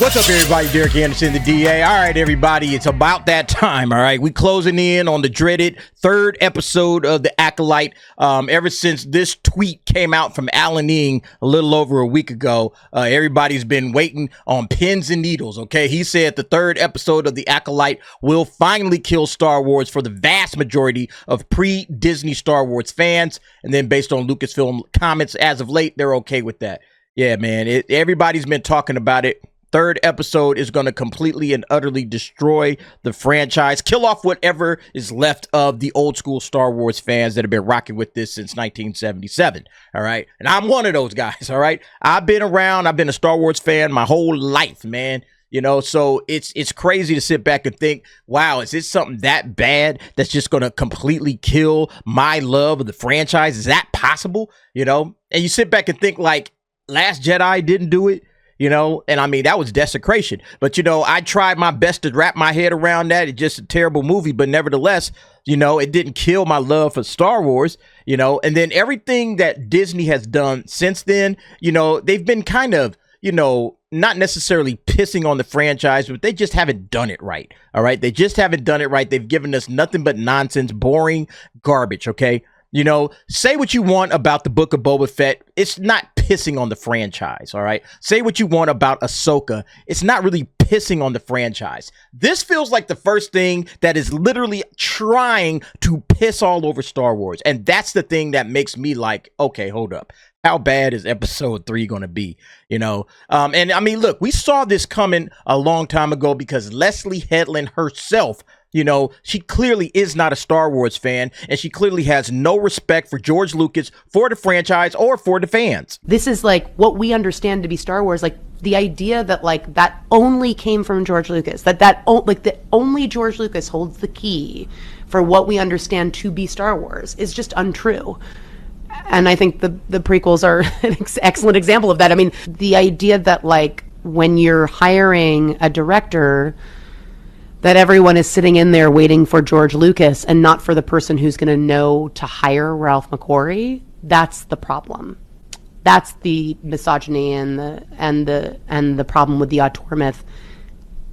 What's up, everybody? Derek Anderson, the DA. All right, everybody, it's about that time. All right, we closing in on the dreaded third episode of the Acolyte. Ever since this tweet came out from Alan Ing a little over a week ago, everybody's been waiting on pins and needles. Okay, he said the third episode of the Acolyte will finally kill Star Wars for the vast majority of pre-Disney Star Wars fans. And then, based on Lucasfilm comments as of late, they're okay with that. Yeah, man, everybody's been talking about it. Third episode is going to completely and utterly destroy the franchise, kill off whatever is left of the old school Star Wars fans that have been rocking with this since 1977. All right. And I'm one of those guys. All right. I've been around. I've been a Star Wars fan my whole life, man. You know, so it's crazy to sit back and think, wow, is this something that bad that's just going to completely kill my love of the franchise? Is that possible? You know, and you sit back and think like Last Jedi didn't do it. You know, and I mean, that was desecration. But, you know, I tried my best to wrap my head around that. It's just a terrible movie. But nevertheless, you know, it didn't kill my love for Star Wars, you know, and then everything that Disney has done since then, you know, they've been kind of, you know, not necessarily pissing on the franchise, but they just haven't done it right. All right. They just haven't done it right. They've given us nothing but nonsense, boring garbage. OK. You know, say what you want about the Book of Boba Fett. It's not pissing on the franchise, all right? Say what you want about Ahsoka. It's not really pissing on the franchise. This feels like the first thing that is literally trying to piss all over Star Wars. And that's the thing that makes me like, okay, hold up. How bad is episode 3 going to be? You know, and I mean, look, we saw this coming a long time ago because Leslie Headland herself, you know, she clearly is not a Star Wars fan, and she clearly has no respect for George Lucas, for the franchise, or for the fans. This is like what we understand to be Star Wars, like the idea that like that only came from George Lucas, that only George Lucas holds the key for what we understand to be Star Wars is just untrue. And I think the prequels are an excellent example of that. I mean, the idea that like when you're hiring a director, that everyone is sitting in there waiting for George Lucas and not for the person who's going to know to hire Ralph McQuarrie. That's the problem. That's the misogyny and the problem with the auteur myth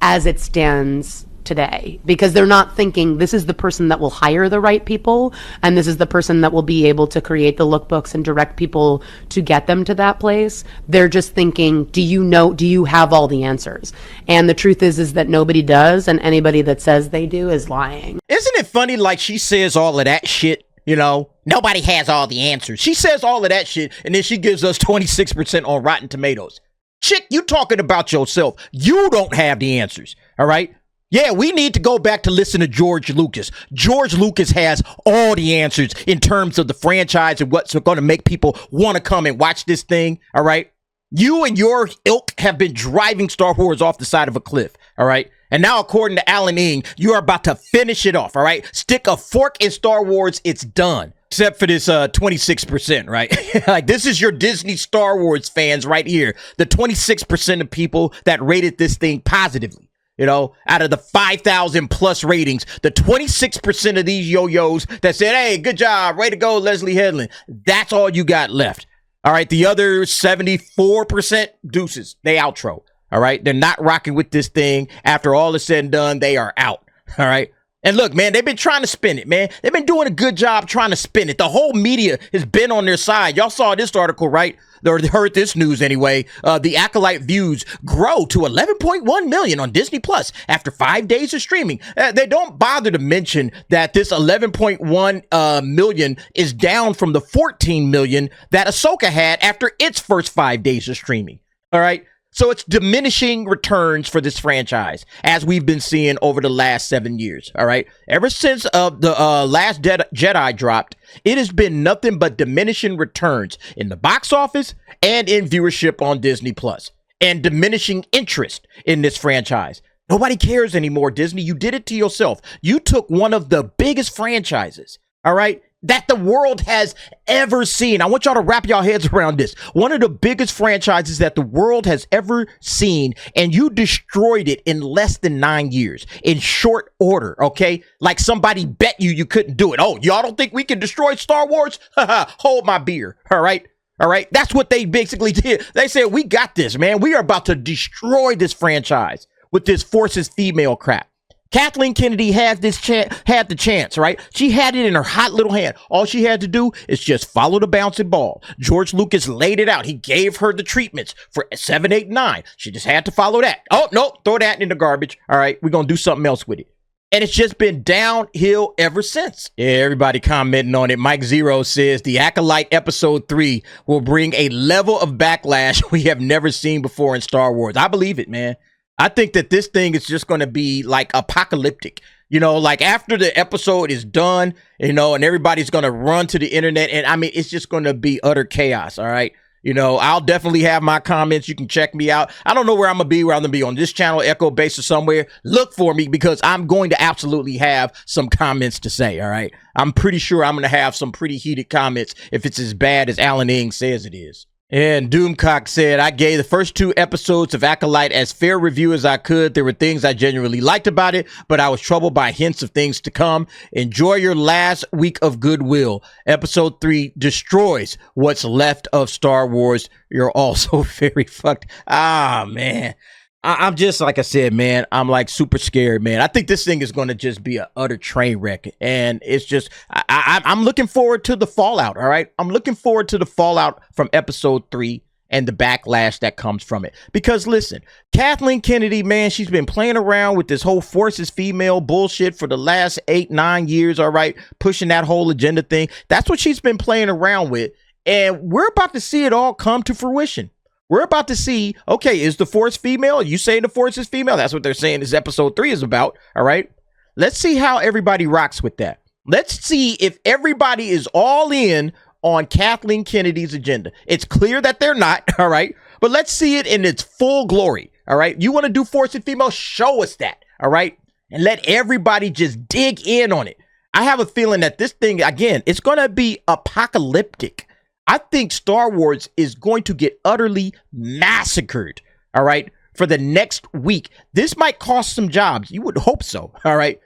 as it stands today, because they're not thinking this is the person that will hire the right people and this is the person that will be able to create the lookbooks and direct people to get them to that place. They're just thinking, do you have all the answers? And the truth is that nobody does, and anybody that says they do is lying. Isn't it funny, like she says all of that shit, you know, nobody has all the answers. She says all of that shit and then she gives us 26% on Rotten Tomatoes. Chick, you talking about yourself. You don't have the answers, all right? Yeah, we need to go back to listen to George Lucas. George Lucas has all the answers in terms of the franchise and what's going to make people want to come and watch this thing, all right? You and your ilk have been driving Star Wars off the side of a cliff, all right? And now, according to Alan Ing, you are about to finish it off, all right? Stick a fork in Star Wars, it's done. Except for this 26%, right? Like, this is your Disney Star Wars fans right here. The 26% of people that rated this thing positively. You know, out of the 5,000 plus ratings, the 26% of these yo-yos that said, hey, good job, way to go, Leslie Headland. That's all you got left. All right, the other 74% deuces, they outro. All right, they're not rocking with this thing. After all is said and done, they are out. All right. And look, man, they've been trying to spin it, man. They've been doing a good job trying to spin it. The whole media has been on their side. Y'all saw this article, right? Or heard this news anyway. The Acolyte views grow to 11.1 million on Disney Plus after 5 days of streaming. They don't bother to mention that this 11.1 million is down from the 14 million that Ahsoka had after its first 5 days of streaming. All right. So it's diminishing returns for this franchise, as we've been seeing over the last 7 years. All right. Ever since the Last Jedi dropped, it has been nothing but diminishing returns in the box office and in viewership on Disney Plus, and diminishing interest in this franchise. Nobody cares anymore, Disney. You did it to yourself. You took one of the biggest franchises, all right, that the world has ever seen. I want y'all to wrap y'all heads around this. One of the biggest franchises that the world has ever seen, and you destroyed it in less than 9 years, in short order, okay? Like somebody bet you couldn't do it. Oh, y'all don't think we can destroy Star Wars? Hold my beer, all right? All right. That's what they basically did. They said, we got this, man. We are about to destroy this franchise with this forces female crap. Kathleen Kennedy had the chance, right? She had it in her hot little hand. All she had to do is just follow the bouncing ball. George Lucas laid it out. He gave her the treatments for 7, 8, 9. She just had to follow that. Oh, no, throw that in the garbage. All right, we're going to do something else with it. And it's just been downhill ever since. Yeah, everybody commenting on it. Mike Zero says the Acolyte episode 3 will bring a level of backlash we have never seen before in Star Wars. I believe it, man. I think that this thing is just going to be like apocalyptic, you know, like after the episode is done, you know, and everybody's going to run to the internet. And I mean, it's just going to be utter chaos. All right. You know, I'll definitely have my comments. You can check me out. I don't know where I'm going to be on this channel, Echo Base or somewhere. Look for me because I'm going to absolutely have some comments to say. All right. I'm pretty sure I'm going to have some pretty heated comments if it's as bad as Alan Ing says it is. And Doomcock said, I gave the first 2 episodes of Acolyte as fair review as I could. There were things I genuinely liked about it, but I was troubled by hints of things to come. Enjoy your last week of goodwill. Episode 3 destroys what's left of Star Wars. You're also very fucked. Ah, man. I'm just, like I said, man, I'm like super scared, man. I think this thing is going to just be an utter train wreck. And it's just, I'm looking forward to the fallout, all right? I'm looking forward to the fallout from episode 3 and the backlash that comes from it. Because listen, Kathleen Kennedy, man, she's been playing around with this whole forces female bullshit for the last 8, 9 years, all right? Pushing that whole agenda thing. That's what she's been playing around with. And we're about to see it all come to fruition. We're about to see, okay, is the Force female? Are you saying the Force is female? That's what they're saying this episode 3 is about, all right? Let's see how everybody rocks with that. Let's see if everybody is all in on Kathleen Kennedy's agenda. It's clear that they're not, all right? But let's see it in its full glory, all right? You want to do Force and female? Show us that, all right? And let everybody just dig in on it. I have a feeling that this thing, again, it's going to be apocalyptic. I think Star Wars is going to get utterly massacred, all right, for the next week. This might cost some jobs. You would hope so, all right?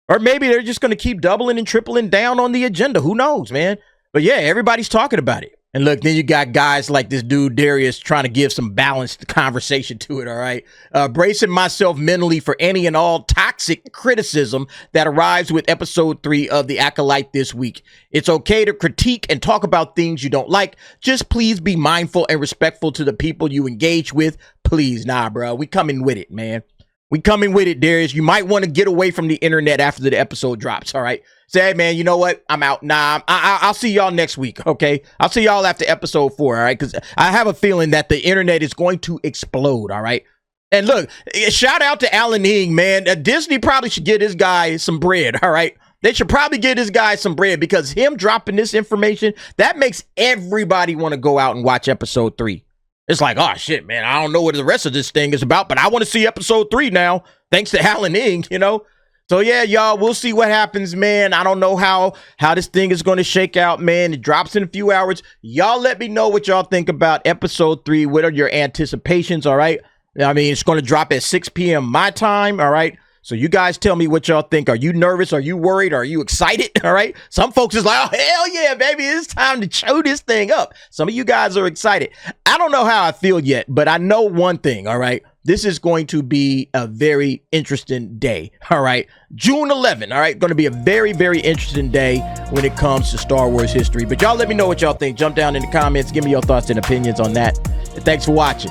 Or maybe they're just going to keep doubling and tripling down on the agenda. Who knows, man? But yeah, everybody's talking about it. And look, then you got guys like this dude, Darius, trying to give some balanced conversation to it, all right? Bracing myself mentally for any and all toxic criticism that arrives with episode 3 of The Acolyte this week. It's okay to critique and talk about things you don't like. Just please be mindful and respectful to the people you engage with. Please, nah, bro. We coming with it, man. We coming with it, Darius. You might want to get away from the internet after the episode drops, all right? Say, hey, man, you know what? I'm out. Nah, I'll see y'all next week, okay? I'll see y'all after episode 4, all right? Because I have a feeling that the internet is going to explode, all right? And look, shout out to Alan Ing, man. Disney probably should get this guy some bread, all right? They should probably get this guy some bread because him dropping this information, that makes everybody want to go out and watch episode 3. It's like, oh, shit, man, I don't know what the rest of this thing is about, but I want to see episode 3 now, thanks to Alan Ing, you know? So, yeah, y'all, we'll see what happens, man. I don't know how this thing is going to shake out, man. It drops in a few hours. Y'all let me know what y'all think about episode 3. What are your anticipations, all right? I mean, it's going to drop at 6 p.m. my time, all right? So you guys tell me what y'all think. Are you nervous? Are you worried? Are you excited? All right. Some folks is like, oh, hell yeah, baby. It's time to chew this thing up. Some of you guys are excited. I don't know how I feel yet, but I know one thing. All right. This is going to be a very interesting day. All right. June 11. All right. Going to be a very, very interesting day when it comes to Star Wars history. But y'all let me know what y'all think. Jump down in the comments. Give me your thoughts and opinions on that. And thanks for watching.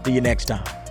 See you next time.